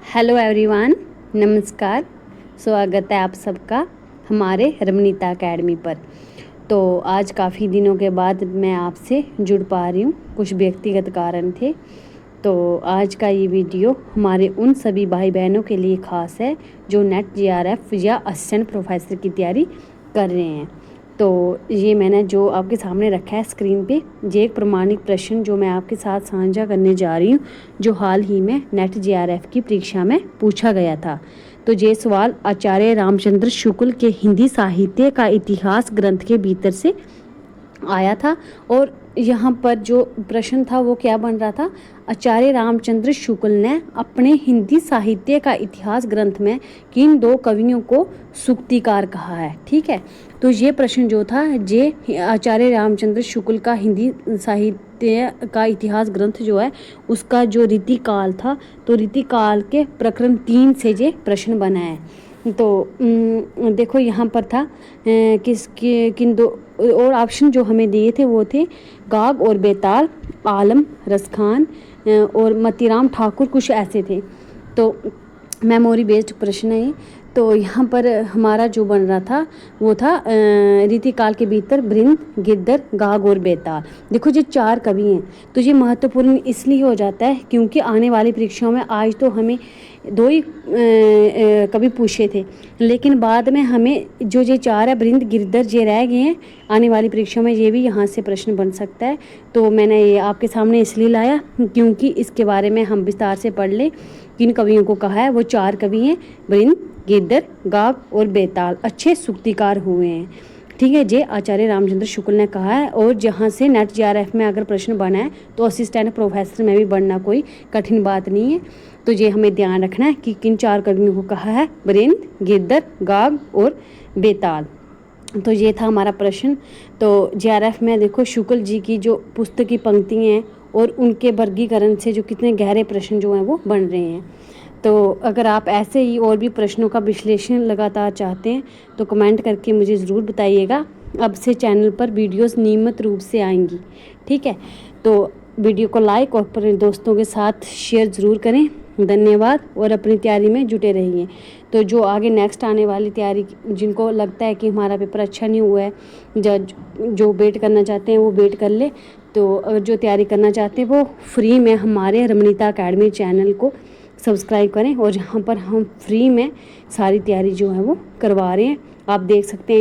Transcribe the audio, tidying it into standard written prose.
Hello everyone, नमस्कार। स्वागत है आप सबका हमारे रमनीता एकेडमी पर। तो आज काफ़ी दिनों के बाद मैं आपसे जुड़ पा रही हूँ, कुछ व्यक्तिगत कारण थे। तो आज का ये वीडियो हमारे उन सभी भाई बहनों के लिए ख़ास है जो नेट जीआरएफ या असिस्टेंट प्रोफेसर की तैयारी कर रहे हैं। तो ये मैंने जो आपके सामने रखा है स्क्रीन पे, ये एक प्रमाणिक प्रश्न जो मैं आपके साथ साझा करने जा रही हूँ, जो हाल ही में नेट जीआरएफ की परीक्षा में पूछा गया था। तो ये सवाल आचार्य रामचंद्र शुक्ल के हिंदी साहित्य का इतिहास ग्रंथ के भीतर से आया था। और यहाँ पर जो प्रश्न था वो क्या बन रहा था, आचार्य रामचंद्र शुक्ल ने अपने हिंदी साहित्य का इतिहास ग्रंथ में किन दो कवियों को सूक्तिकार कहा है। ठीक है, तो ये प्रश्न जो था, ये आचार्य रामचंद्र शुक्ल का हिंदी साहित्य का इतिहास ग्रंथ जो है उसका जो रीतिकाल था, तो रीतिकाल के प्रकरण 3 से ये प्रश्न बना है। तो देखो यहाँ पर था किन दो और ऑप्शन जो हमें दिए थे वो थे गाग और बेताल, आलम रसखान और मतीराम ठाकुर, कुछ ऐसे थे। तो मेमोरी बेस्ड प्रश्न है। तो यहाँ पर हमारा जो बन रहा था वो था रीतिकाल के भीतर बृंद, गिद्दर, गाग और बेताल। देखो ये 4 कवि हैं, तो ये महत्वपूर्ण इसलिए हो जाता है क्योंकि आने वाली परीक्षाओं में आज तो हमें 2 ही कवि पूछे थे, लेकिन बाद में हमें जो ये 4 है बृंद, गिद्दर, ये रह गए हैं। आने वाली परीक्षा में ये भी यहाँ से प्रश्न बन सकता है। तो मैंने ये आपके सामने इसलिए लाया क्योंकि इसके बारे में हम विस्तार से पढ़ लें। किन कवियों को कहा है, वो 4 कवि हैं, बृंद, गिद्दर, गाग और बेताल, अच्छे सूक्तिकार हुए हैं। ठीक है, जे आचार्य रामचंद्र शुक्ल ने कहा है। और जहाँ से नेट जीआरएफ में अगर प्रश्न बना है तो असिस्टेंट प्रोफेसर में भी बनना कोई कठिन बात नहीं है। तो ये हमें ध्यान रखना है कि किन 4 कवियों को कहा है, बृंद, गिद्दर, गाग और बेताल। तो ये था हमारा प्रश्न। तो जीआरएफ में देखो शुक्ल जी की जो पुस्तक की पंक्तियाँ हैं और उनके वर्गीकरण से जो कितने गहरे प्रश्न जो हैं वो बन रहे हैं। तो अगर आप ऐसे ही और भी प्रश्नों का विश्लेषण लगातार चाहते हैं तो कमेंट करके मुझे ज़रूर बताइएगा। अब से चैनल पर वीडियोस नियमित रूप से आएंगी। ठीक है, तो वीडियो को लाइक और अपने दोस्तों के साथ शेयर ज़रूर करें। धन्यवाद और अपनी तैयारी में जुटे रहिए। तो जो आगे नेक्स्ट आने वाली तैयारी, जिनको लगता है कि हमारा पेपर अच्छा नहीं हुआ है, जो वेट करना चाहते हैं वो वेट कर ले। तो अगर जो तैयारी करना चाहते हैं वो फ्री में हमारे रमनीता एकेडमी चैनल को सब्सक्राइब करें, और जहाँ पर हम फ्री में सारी तैयारी जो है वो करवा रहे हैं। आप देख सकते हैं